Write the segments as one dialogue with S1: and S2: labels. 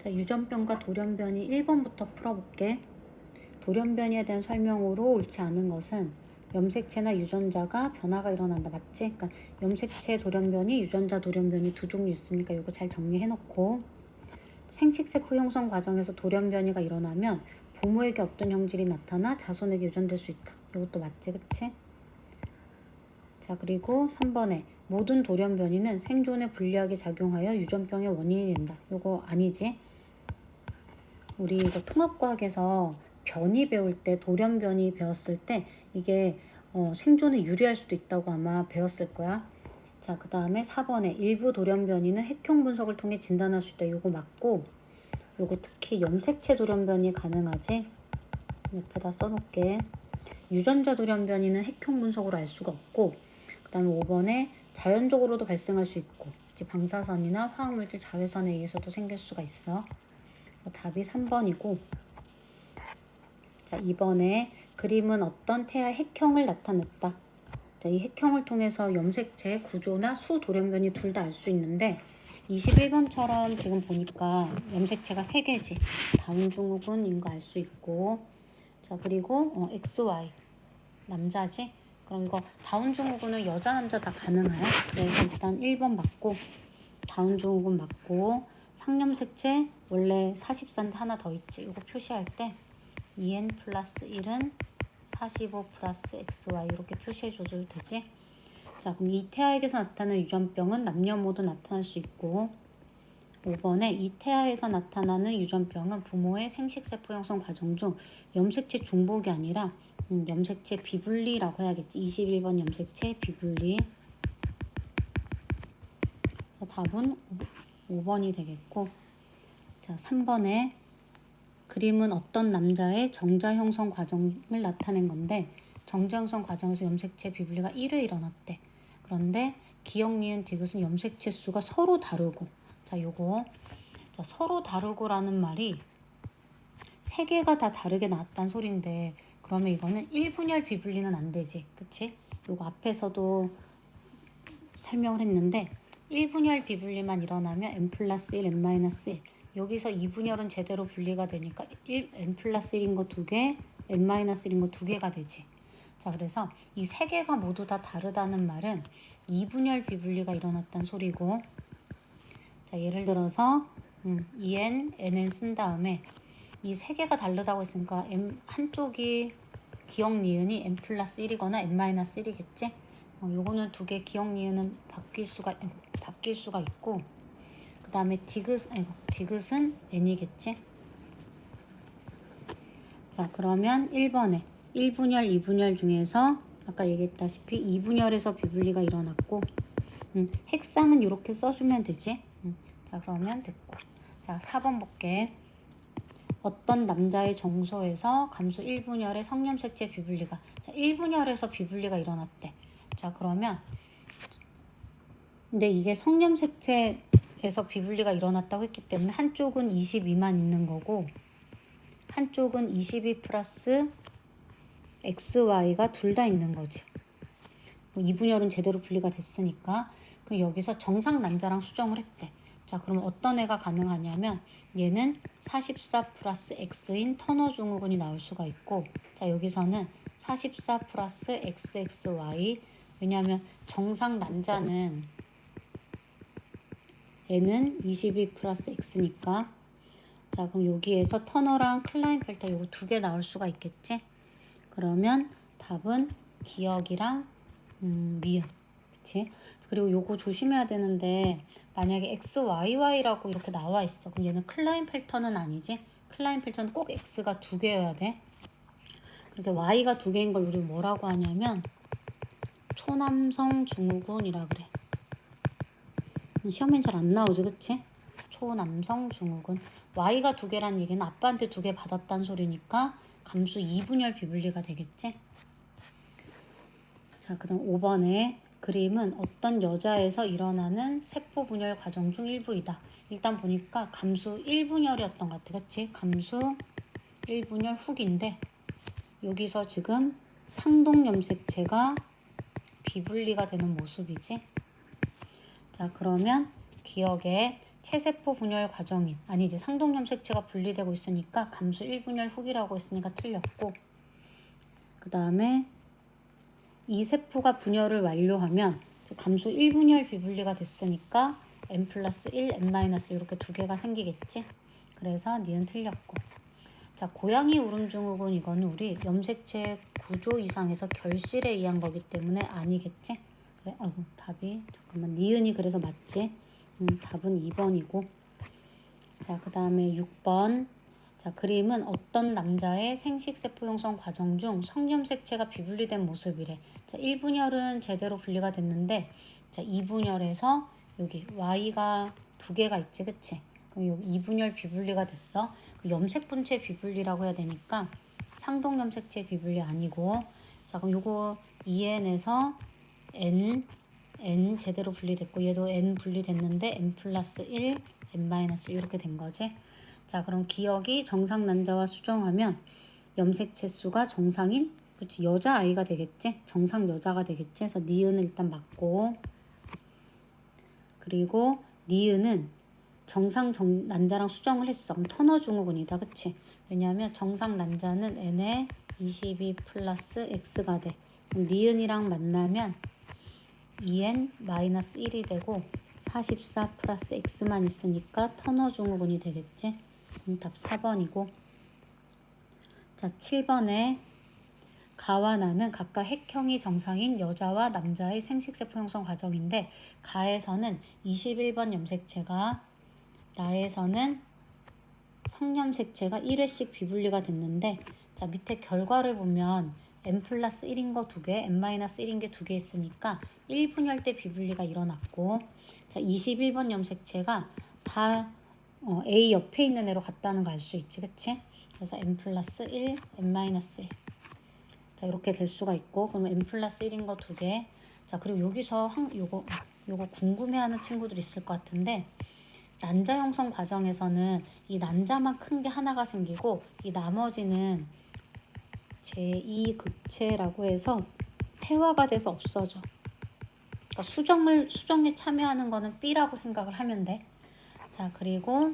S1: 자, 유전변과 돌연변이 1번부터 풀어볼게. 돌연변이에 대한 설명으로 옳지 않은 것은 염색체나 유전자가 변화가 일어난다. 맞지? 그러니까 염색체 돌연변이, 유전자 돌연변이 두 종류 있으니까 이거 잘 정리해놓고, 생식세포 형성 과정에서 돌연변이가 일어나면 부모에게 어떤 형질이 나타나 자손에게 유전될 수 있다. 이것도 맞지? 그치? 자, 그리고 3번에 모든 돌연변이는 생존에 불리하게 작용하여 유전병의 원인이 된다. 이거 아니지? 우리 이거 통합과학에서 변이 배울 때, 돌연변이 배웠을 때 이게 생존에 유리할 수도 있다고 아마 배웠을 거야. 자, 그 다음에 4번에 일부 돌연변이는 핵형 분석을 통해 진단할 수 있다. 요거 맞고, 요거 특히 염색체 돌연변이 가능하지? 옆에다 써놓을게. 유전자 돌연변이는 핵형 분석으로 알 수가 없고, 그 다음에 5번에 자연적으로도 발생할 수 있고, 방사선이나 화학물질 자외선에 의해서도 생길 수가 있어. 그래서 답이 3번이고, 자, 2번에 그림은 어떤 태아의 핵형을 나타냈다. 자, 이 핵형을 통해서 염색체 구조나 수 돌연변이 둘 다 알 수 있는데 21번처럼 지금 보니까 염색체가 3개지. 다운증후군인 거 알 수 있고, 자, 그리고 XY 남자지. 그럼 이거 다운증후군은 여자 남자 다 가능해. 그래서 일단 1번 맞고, 다운증후군 맞고, 상염색체 원래 44인데 하나 더 있지. 이거 표시할 때 EN 플러스 1은 45 플러스 XY 이렇게 표시해줘도 되지. 자, 그럼 이 태아에게서 나타나는 유전병은 남녀 모두 나타날 수 있고, 5번에 이 태아에서 나타나는 유전병은 부모의 생식세포 형성 과정 중 염색체 중복이 아니라 염색체 비분리라고 해야겠지. 21번 염색체 비분리. 그래서 답은 5번이 되겠고, 자, 3번에 그림은 어떤 남자의 정자 형성 과정을 나타낸 건데, 정자 형성 과정에서 염색체 비분리가 1회 일어났대. 그런데 기역, 니은, 디귿은 염색체 수가 서로 다르고, 자, 요거, 자, 서로 다르고라는 말이 3개가 다 다르게 나왔다는 소린데, 그러면 이거는 1분열 비분리는 안 되지. 그치? 요거 앞에서도 설명을 했는데 1분열 비분리만 일어나면 n 플러스 1, n 마이너스 1. 여기서 2분열은 제대로 분리가 되니까 n 플러스 1인 거 2개, n 마이너스 1인 거 2개가 되지. 자, 그래서 이 3개가 모두 다 다르다는 말은 2분열 비분리가 일어났다는 소리고, 자, 예를 들어서 EN, NN 쓴 다음에 이 3개가 다르다고 했으니까 한쪽이 기역 니은이 n 플러스 1이거나 n 마이너스 1이겠지? 요거는 2개 기역 니은은 바뀔 수가 있고, 그 다음에 디귿은 n이겠지? 자, 그러면 1번에 1분열, 2분열 중에서 아까 얘기했다시피 2분열에서 비분리가 일어났고, 핵상은 이렇게 써주면 되지. 자, 그러면 됐고. 자, 4번 볼게. 어떤 남자의 정소에서 감수 1분열의 성염색체 비분리가, 자, 1분열에서 비분리가 일어났대. 자, 그러면 근데 이게 성염색체에서 비분리가 일어났다고 했기 때문에 한쪽은 22만 있는 거고, 한쪽은 22 플러스 XY가 둘 다 있는 거지. 2분열은 제대로 분리가 됐으니까. 그럼 여기서 정상 남자랑 수정을 했대. 자, 그럼 어떤 애가 가능하냐면 얘는 44 플러스 X인 터너 증후군이 나올 수가 있고, 자, 여기서는 44 플러스 XXY. 왜냐하면 정상 남자는 N은 22 플러스 X니까. 자, 그럼 여기에서 터너랑 클라인펠터 요거 2개 나올 수가 있겠지? 그러면 답은 기역이랑 미음. 그치? 그리고 요거 조심해야 되는데, 만약에 XYY라고 이렇게 나와 있어. 그럼 얘는 클라인펠터는 아니지? 클라인펠터는 꼭 X가 2개여야 돼. 그렇게 Y가 2개인 걸 우리 뭐라고 하냐면 초남성 증후군이라 그래. 시험엔 잘 안 나오지, 그치? 초남성 증후군. Y가 2개란 얘기는 아빠한테 2개 받았다는 소리니까 감수 2분열 비분리가 되겠지? 자, 그 다음 5번에 그림은 어떤 여자에서 일어나는 세포 분열 과정 중 일부이다. 일단 보니까 감수 1분열이었던 것 같아. 그치? 감수 1분열 후기인데 여기서 지금 상동염색체가 비분리가 되는 모습이지. 자, 그러면 기억에 체세포 분열 과정인 아니지 상동염색체가 분리되고 있으니까 감수 1분열 후기라고 했으니까 틀렸고, 그 다음에 이 세포가 분열을 완료하면 감수 1분열 비분리가 됐으니까 n 플러스 1, n 마이너스 이렇게 두 개가 생기겠지. 그래서 니은 틀렸고. 자, 고양이 울음증후군 이거는 우리 염색체 구조 이상에서 결실에 의한 거기 때문에 아니겠지. 그래, 답이 잠깐만 니은이 그래서 맞지. 답은 2번이고. 자, 그 다음에 6번. 자, 그림은 어떤 남자의 생식세포 형성 과정 중 성염색체가 비분리된 모습이래. 자, 1분열은 제대로 분리가 됐는데, 자, 2분열에서 여기 Y가 두 개가 있지, 그치? 그럼 여기 2분열 비분리가 됐어. 그 염색분체 비분리라고 해야 되니까 상동염색체 비분리 아니고, 자, 그럼 요거 EN에서 N 제대로 분리됐고, 얘도 N 분리됐는데 N 플러스 1, N 마이너스 이렇게 된 거지. 자, 그럼 기억이 정상 난자와 수정하면 염색체 수가 정상인, 그렇지, 여자아이가 되겠지? 정상 여자가 되겠지? 그래서 니은을 일단 맞고, 그리고 니은은 정상 난자랑 수정을 했어. 그럼 터너 증후군이다, 그치? 왜냐하면 정상 난자는 n에 22 플러스 x가 돼. 그럼 니은이랑 만나면 2n 마이너스 1이 되고 44 플러스 x만 있으니까 터너 증후군이 되겠지? 답 4번이고. 자, 7번에 가와 나는 각각 핵형이 정상인 여자와 남자의 생식세포 형성 과정인데, 가에서는 21번 염색체가, 나에서는 성염색체가 1회씩 비분리가 됐는데, 자, 밑에 결과를 보면 n 플러스 1인 거 2개, n 마이너스 1인 게 2개 있으니까 1분열 때 비분리가 일어났고, 자, 21번 염색체가 다 A 옆에 있는 애로 같다는 거 알 수 있지, 그치? 그래서 n 플러스 1, n 마이너스 1. 자, 이렇게 될 수가 있고, 그러면 n 플러스 1인 거 2개. 자, 그리고 여기서 요거 궁금해하는 친구들 있을 것 같은데, 난자 형성 과정에서는 이 난자만 큰 게 하나가 생기고, 이 나머지는 제2극체라고 해서 태화가 돼서 없어져. 그러니까 수정에 참여하는 거는 B라고 생각을 하면 돼. 자, 그리고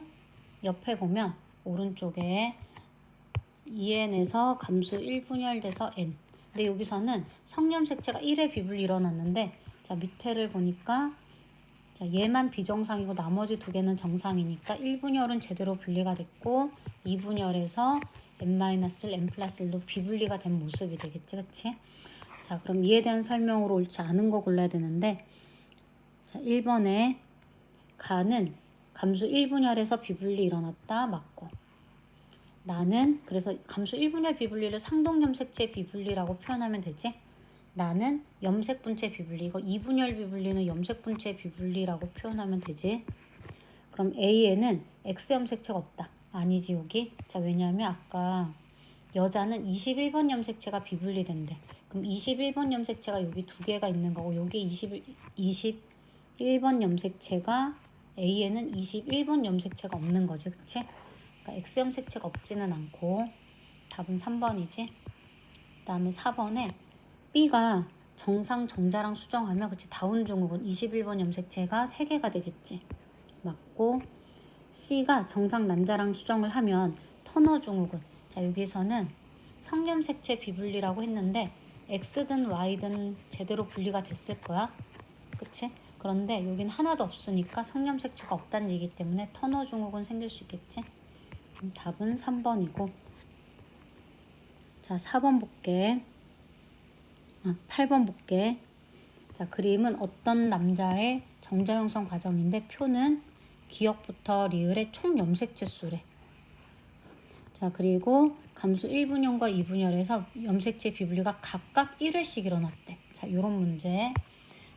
S1: 옆에 보면 오른쪽에 EN에서 감수 1분열돼서 N. 근데 여기서는 성염색체가 1회 비분리 일어났는데, 자, 밑에를 보니까, 자, 얘만 비정상이고 나머지 두 개는 정상이니까 1분열은 제대로 분리가 됐고 2분열에서 n-1, n 플러스 1로 비분리가 된 모습이 되겠지, 그치? 자, 그럼 이에 대한 설명으로 옳지 않은 거 골라야 되는데, 자, 1번에 가는 감수 1분열에서 비분리 일어났다 맞고, 나는 그래서 감수 1분열 비분리를 상동염색체 비분리라고 표현하면 되지. 나는 염색분체 비분리, 이거 2분열 비분리는 염색분체 비분리라고 표현하면 되지. 그럼 A에는 X염색체가 없다. 아니지, 여기. 자, 왜냐하면 아까 여자는 21번 염색체가 비분리된대. 그럼 21번 염색체가 여기 두 개가 있는 거고, 여기 21번 염색체가 A에는 21번 염색체가 없는 거지, 그치? 그러니까 X염색체가 없지는 않고 답은 3번이지. 그 다음에 4번에 B가 정상 정자랑 수정하면, 그치, 다운증후군 21번 염색체가 3개가 되겠지. 맞고, C가 정상 난자랑 수정을 하면 터너 증후군. 자, 여기서는 성염색체 비분리라고 했는데 X든 Y든 제대로 분리가 됐을 거야, 그치? 그런데 여긴 하나도 없으니까 성염색체가 없다는 얘기 때문에 터너 증후군 생길 수 있겠지. 답은 3번이고. 자, 4번 볼게. 8번 볼게. 자, 그림은 어떤 남자의 정자 형성 과정인데, 표는 기역부터 리을의 총 염색체 수래. 자, 그리고 감수 1분열과 2분열에서 염색체 비분리가 각각 1회씩 일어났대. 자, 요런 문제.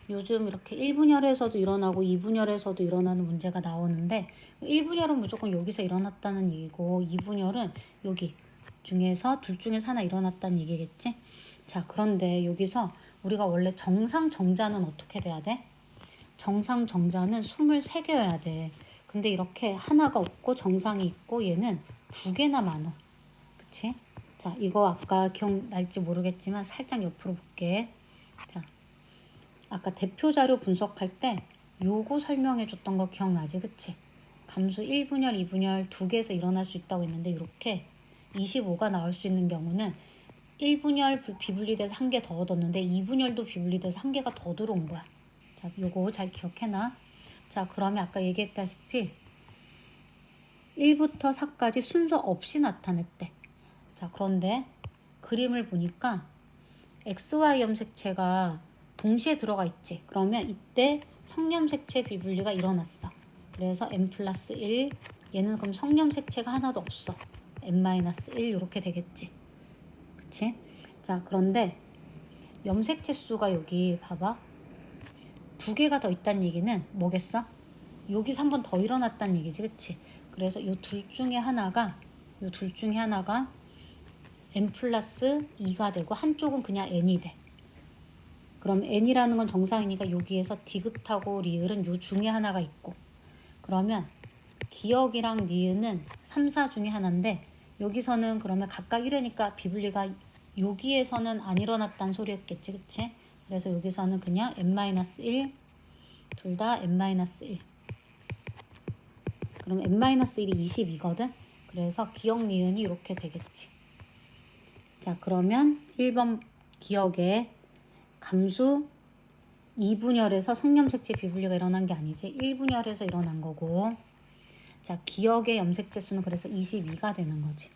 S1: 요즘 이렇게 1분열에서도 일어나고 2분열에서도 일어나는 문제가 나오는데, 1분열은 무조건 여기서 일어났다는 얘기고 2분열은 여기 중에서 둘 중에서 하나 일어났다는 얘기겠지? 자, 그런데 여기서 우리가 원래 정상 정자는 어떻게 돼야 돼? 정상 정자는 23개여야 돼. 근데 이렇게 하나가 없고 정상이 있고 얘는 두 개나 많아. 그치? 자, 이거 아까 기억날지 모르겠지만 살짝 옆으로 볼게. 자, 아까 대표 자료 분석할 때 요거 설명해 줬던 거 기억나지? 그치? 감수 1분열, 2분열 두 개에서 일어날 수 있다고 했는데 이렇게 25가 나올 수 있는 경우는 1분열 비분리돼서 한 개 더 얻었는데 2분열도 비분리돼서 한 개가 더 들어온 거야. 자, 요거 잘 기억해놔. 자, 그러면 아까 얘기했다시피 1부터 4까지 순서 없이 나타냈대. 자, 그런데 그림을 보니까 XY 염색체가 동시에 들어가 있지. 그러면 이때 성염색체 비분리가 일어났어. 그래서 n 플러스 1, 얘는 그럼 성염색체가 하나도 없어. n 마이너스 1 이렇게 되겠지. 그치? 자, 그런데 염색체 수가 여기 봐봐. 두 개가 더 있다는 얘기는 뭐겠어? 여기서 한 번 더 일어났다는 얘기지, 그치? 그래서 요 둘 중에 하나가 n 플러스 2가 되고 한쪽은 그냥 n이 돼. 그럼 n이라는 건 정상이니까 여기에서 디귿하고 리을은 요 중에 하나가 있고, 그러면 기억이랑 니은은 3, 4 중에 하나인데 여기서는 그러면 각각 1회니까 비분리가 여기에서는 안 일어났다는 소리였겠지, 그치? 그래서 여기서는 그냥 n-1 둘 다 n-1 그럼 n-1이 22거든? 그래서 기억 니은이 이렇게 되겠지. 자, 그러면 1번 기억에 감수 2분열에서 성염색체 비분리가 일어난 게 아니지 1분열에서 일어난 거고, 자, 기억의 염색체 수는 그래서 22가 되는 거지.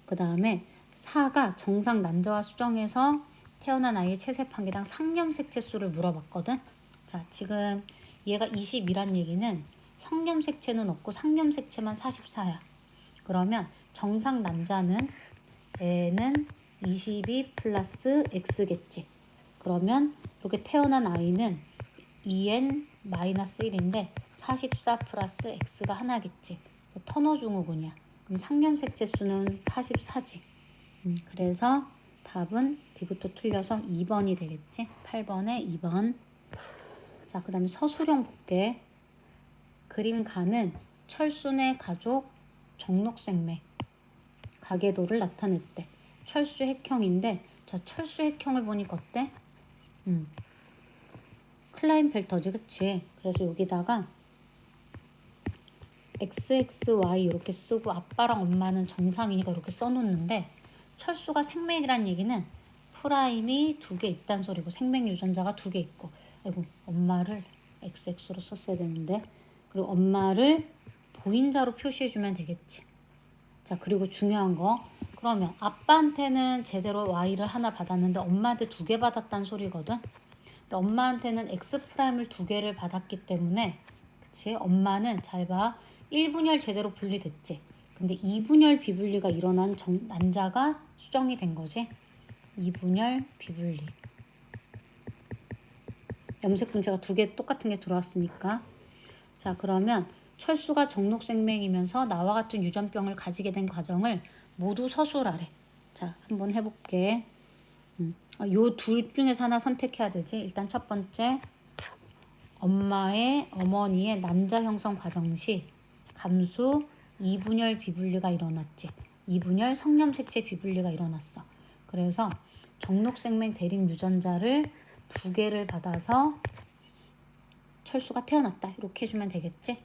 S1: 그 다음에 4가 정상 난자와 수정에서 태어난 아이의 체세 판계당 상염색체 수를 물어봤거든. 자, 지금 얘가 22란 얘기는 성염색체는 없고 상염색체만 44야. 그러면 정상 난자는 N은 22 플러스 X겠지. 그러면 이렇게 태어난 아이는 2n-1인데 44 플러스 X가 하나겠지. 그래서 터너 증후군이야. 그럼 상염색체 수는 44지. 그래서 답은 디귿도 틀려서 2번이 되겠지. 8번에 2번. 자, 그 다음에 서술형 볼게. 그림 가는 철순의 가족 정록생맥 가계도를 나타냈대. 철수 핵형인데 저 철수 핵형을 보니까 어때? 클라인펠터지, 그치? 그래서 여기다가 XXY 이렇게 쓰고 아빠랑 엄마는 정상이니까 이렇게 써놓는데, 철수가 생맥이란 얘기는 프라임이 두 개 있다는 소리고 생맥 유전자가 두 개 있고, 아이고 엄마를 XX로 썼어야 되는데, 그리고 엄마를 보인자로 표시해주면 되겠지. 자, 그리고 중요한 거, 그러면 아빠한테는 제대로 Y를 하나 받았는데 엄마한테 두 개 받았다는 소리거든. 근데 엄마한테는 X 프라임을 두 개를 받았기 때문에, 그치? 엄마는 잘 봐. 1분열 제대로 분리됐지. 근데 2분열 비분리가 일어난 난자가 수정이 된 거지. 2분열 비분리. 염색 분체가 두 개 똑같은 게 들어왔으니까. 자, 그러면 철수가 정록생맥이면서 나와 같은 유전병을 가지게 된 과정을 모두 서술하래. 자, 한번 해볼게. 요 둘 중에서 하나 선택해야 되지. 일단 첫 번째, 어머니의 난자 형성 과정 시 감수 2분열 비분리가 일어났지. 2분열 성염색체 비분리가 일어났어. 그래서 정록생맥 대립 유전자를 두 개를 받아서 철수가 태어났다. 이렇게 해주면 되겠지.